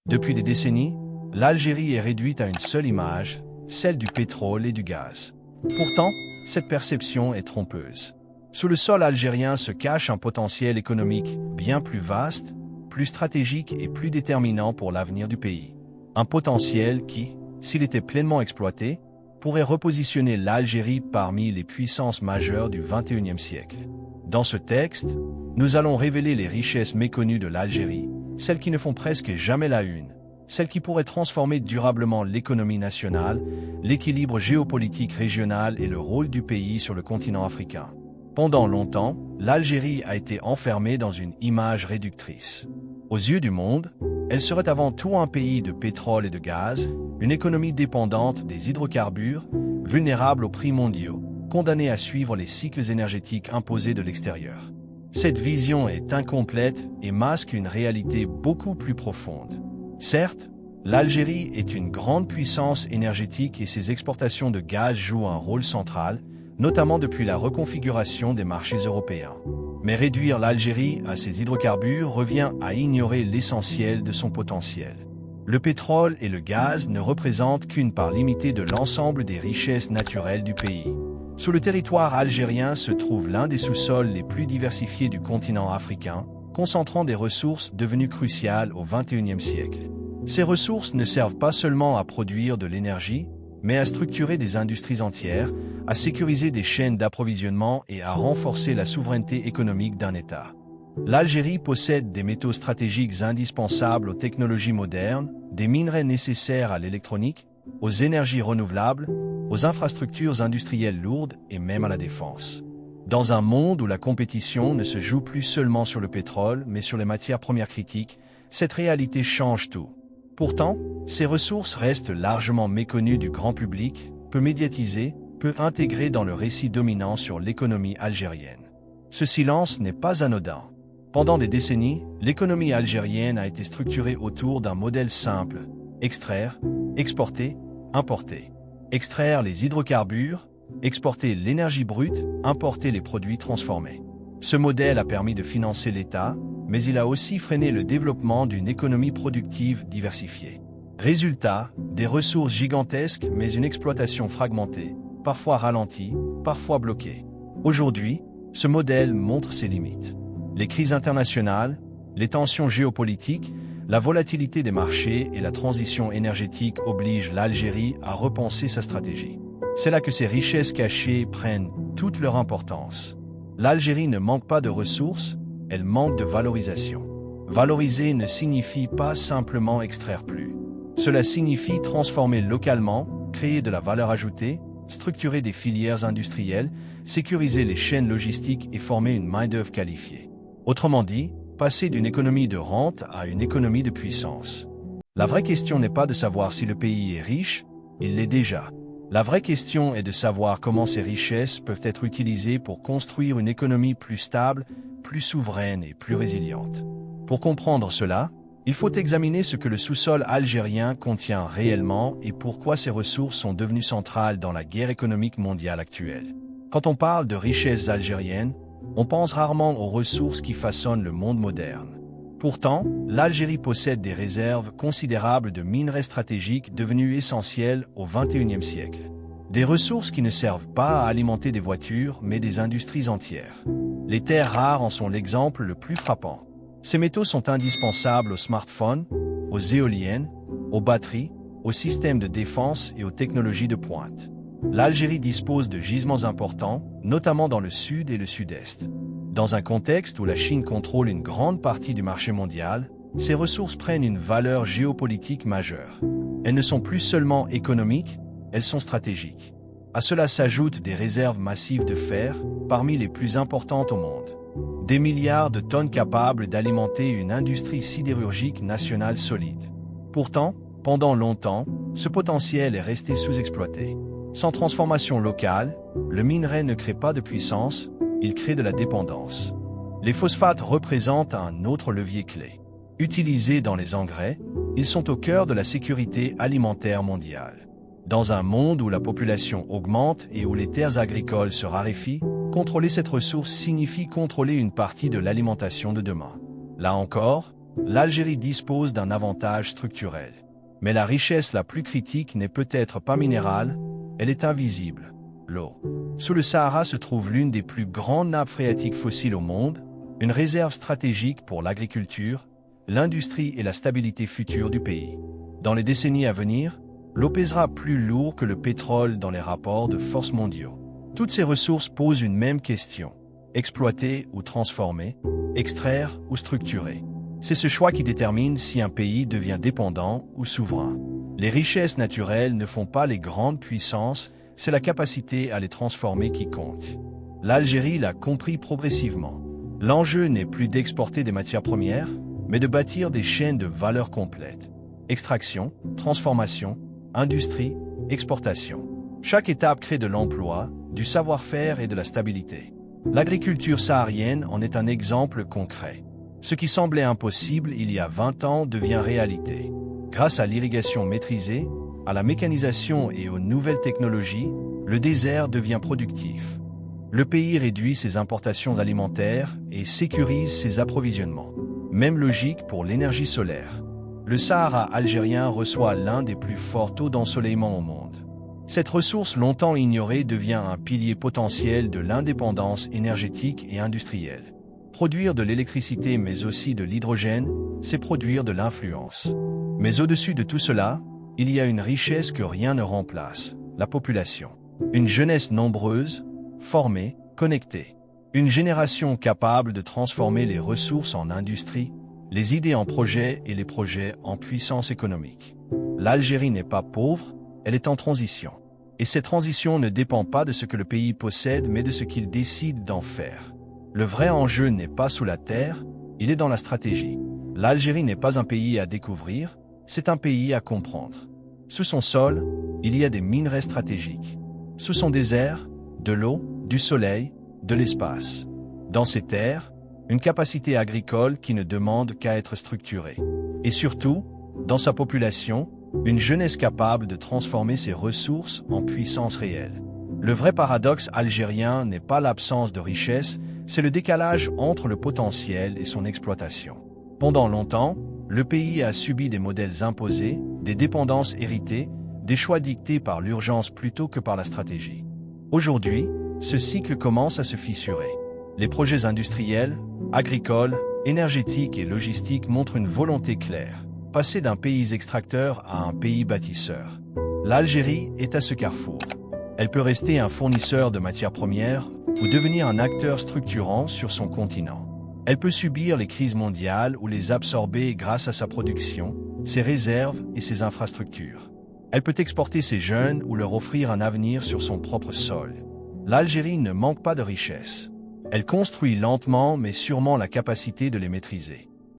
Depuis des décennies, l'Algérie est réduite à une seule image, celle du pétrole et du gaz. Pourtant, cette perception est trompeuse. Sous le sol algérien se cache un potentiel économique bien plus vaste, plus stratégique et plus déterminant pour l'avenir du pays. Un potentiel qui, s'il était pleinement exploité, pourrait repositionner l'Algérie parmi les puissances majeures du XXIe siècle. Dans ce texte, nous allons révéler les richesses méconnues de l'Algérie, celles qui ne font presque jamais la une, celles qui pourraient transformer durablement l'économie nationale, l'équilibre géopolitique régional et le rôle du pays sur le continent africain. Pendant longtemps, l'Algérie a été enfermée dans une image réductrice. Aux yeux du monde, elle serait avant tout un pays de pétrole et de gaz, une économie dépendante des hydrocarbures, vulnérable aux prix mondiaux, condamnée à suivre les cycles énergétiques imposés de l'extérieur. Cette vision est incomplète et masque une réalité beaucoup plus profonde. Certes, l'Algérie est une grande puissance énergétique et ses exportations de gaz jouent un rôle central, notamment depuis la reconfiguration des marchés européens. Mais réduire l'Algérie à ses hydrocarbures revient à ignorer l'essentiel de son potentiel. Le pétrole et le gaz ne représentent qu'une part limitée de l'ensemble des richesses naturelles du pays. Sous le territoire algérien se trouve l'un des sous-sols les plus diversifiés du continent africain, concentrant des ressources devenues cruciales au XXIe siècle. Ces ressources ne servent pas seulement à produire de l'énergie, mais à structurer des industries entières, à sécuriser des chaînes d'approvisionnement et à renforcer la souveraineté économique d'un État. L'Algérie possède des métaux stratégiques indispensables aux technologies modernes, des minerais nécessaires à l'électronique, aux énergies renouvelables, aux infrastructures industrielles lourdes et même à la défense. Dans un monde où la compétition ne se joue plus seulement sur le pétrole, mais sur les matières premières critiques, cette réalité change tout. Pourtant, ces ressources restent largement méconnues du grand public, peu médiatisées, peu intégrées dans le récit dominant sur l'économie algérienne. Ce silence n'est pas anodin. Pendant des décennies, l'économie algérienne a été structurée autour d'un modèle simple: extraire, exporter, importer. Extraire les hydrocarbures, exporter l'énergie brute, importer les produits transformés. Ce modèle a permis de financer l'État, mais il a aussi freiné le développement d'une économie productive diversifiée. Résultat, des ressources gigantesques mais une exploitation fragmentée, parfois ralentie, parfois bloquée. Aujourd'hui, ce modèle montre ses limites. Les crises internationales, les tensions géopolitiques, la volatilité des marchés et la transition énergétique obligent l'Algérie à repenser sa stratégie. C'est là que ces richesses cachées prennent toute leur importance. L'Algérie ne manque pas de ressources, elle manque de valorisation. Valoriser ne signifie pas simplement extraire plus. Cela signifie transformer localement, créer de la valeur ajoutée, structurer des filières industrielles, sécuriser les chaînes logistiques et former une main-d'œuvre qualifiée. Autrement dit, passer d'une économie de rente à une économie de puissance. La vraie question n'est pas de savoir si le pays est riche, il l'est déjà. La vraie question est de savoir comment ces richesses peuvent être utilisées pour construire une économie plus stable, plus souveraine et plus résiliente. Pour comprendre cela, il faut examiner ce que le sous-sol algérien contient réellement et pourquoi ces ressources sont devenues centrales dans la guerre économique mondiale actuelle. Quand on parle de richesses algériennes, on pense rarement aux ressources qui façonnent le monde moderne. Pourtant, l'Algérie possède des réserves considérables de minerais stratégiques devenus essentiels au XXIe siècle. Des ressources qui ne servent pas à alimenter des voitures, mais des industries entières. Les terres rares en sont l'exemple le plus frappant. Ces métaux sont indispensables aux smartphones, aux éoliennes, aux batteries, aux systèmes de défense et aux technologies de pointe. L'Algérie dispose de gisements importants, notamment dans le sud et le sud-est. Dans un contexte où la Chine contrôle une grande partie du marché mondial, ces ressources prennent une valeur géopolitique majeure. Elles ne sont plus seulement économiques, elles sont stratégiques. À cela s'ajoutent des réserves massives de fer, parmi les plus importantes au monde. Des milliards de tonnes capables d'alimenter une industrie sidérurgique nationale solide. Pourtant, pendant longtemps, ce potentiel est resté sous-exploité. Sans transformation locale, le minerai ne crée pas de puissance, il crée de la dépendance. Les phosphates représentent un autre levier clé. Utilisés dans les engrais, ils sont au cœur de la sécurité alimentaire mondiale. Dans un monde où la population augmente et où les terres agricoles se raréfient, contrôler cette ressource signifie contrôler une partie de l'alimentation de demain. Là encore, l'Algérie dispose d'un avantage structurel. Mais la richesse la plus critique n'est peut-être pas minérale, elle est invisible, l'eau. Sous le Sahara se trouve l'une des plus grandes nappes phréatiques fossiles au monde, une réserve stratégique pour l'agriculture, l'industrie et la stabilité future du pays. Dans les décennies à venir, l'eau pèsera plus lourd que le pétrole dans les rapports de force mondiaux. Toutes ces ressources posent une même question: exploiter ou transformer, extraire ou structurer. C'est ce choix qui détermine si un pays devient dépendant ou souverain. Les richesses naturelles ne font pas les grandes puissances, c'est la capacité à les transformer qui compte. L'Algérie l'a compris progressivement. L'enjeu n'est plus d'exporter des matières premières, mais de bâtir des chaînes de valeur complètes. Extraction, transformation, industrie, exportation. Chaque étape crée de l'emploi, du savoir-faire et de la stabilité. L'agriculture saharienne en est un exemple concret. Ce qui semblait impossible il y a 20 ans devient réalité. Grâce à l'irrigation maîtrisée, à la mécanisation et aux nouvelles technologies, le désert devient productif. Le pays réduit ses importations alimentaires et sécurise ses approvisionnements. Même logique pour l'énergie solaire. Le Sahara algérien reçoit l'un des plus forts taux d'ensoleillement au monde. Cette ressource longtemps ignorée devient un pilier potentiel de l'indépendance énergétique et industrielle. Produire de l'électricité mais aussi de l'hydrogène, c'est produire de l'influence. Mais au-dessus de tout cela, il y a une richesse que rien ne remplace, la population. Une jeunesse nombreuse, formée, connectée. Une génération capable de transformer les ressources en industrie, les idées en projets et les projets en puissance économique. L'Algérie n'est pas pauvre, elle est en transition. Et cette transition ne dépend pas de ce que le pays possède mais de ce qu'il décide d'en faire. Le vrai enjeu n'est pas sous la terre, il est dans la stratégie. L'Algérie n'est pas un pays à découvrir, c'est un pays à comprendre. Sous son sol, il y a des minerais stratégiques. Sous son désert, de l'eau, du soleil, de l'espace. Dans ces terres, une capacité agricole qui ne demande qu'à être structurée. Et surtout, dans sa population, une jeunesse capable de transformer ses ressources en puissance réelle. Le vrai paradoxe algérien n'est pas l'absence de richesse, c'est le décalage entre le potentiel et son exploitation. Pendant longtemps, le pays a subi des modèles imposés, des dépendances héritées, des choix dictés par l'urgence plutôt que par la stratégie. Aujourd'hui, ce cycle commence à se fissurer. Les projets industriels, agricoles, énergétiques et logistiques montrent une volonté claire: passer d'un pays extracteur à un pays bâtisseur. L'Algérie est à ce carrefour. Elle peut rester un fournisseur de matières premières ou devenir un acteur structurant sur son continent. Elle peut subir les crises mondiales ou les absorber grâce à sa production, ses réserves et ses infrastructures. Elle peut exporter ses jeunes ou leur offrir un avenir sur son propre sol. L'Algérie ne manque pas de richesses. Elle construit lentement mais sûrement la capacité de les maîtriser.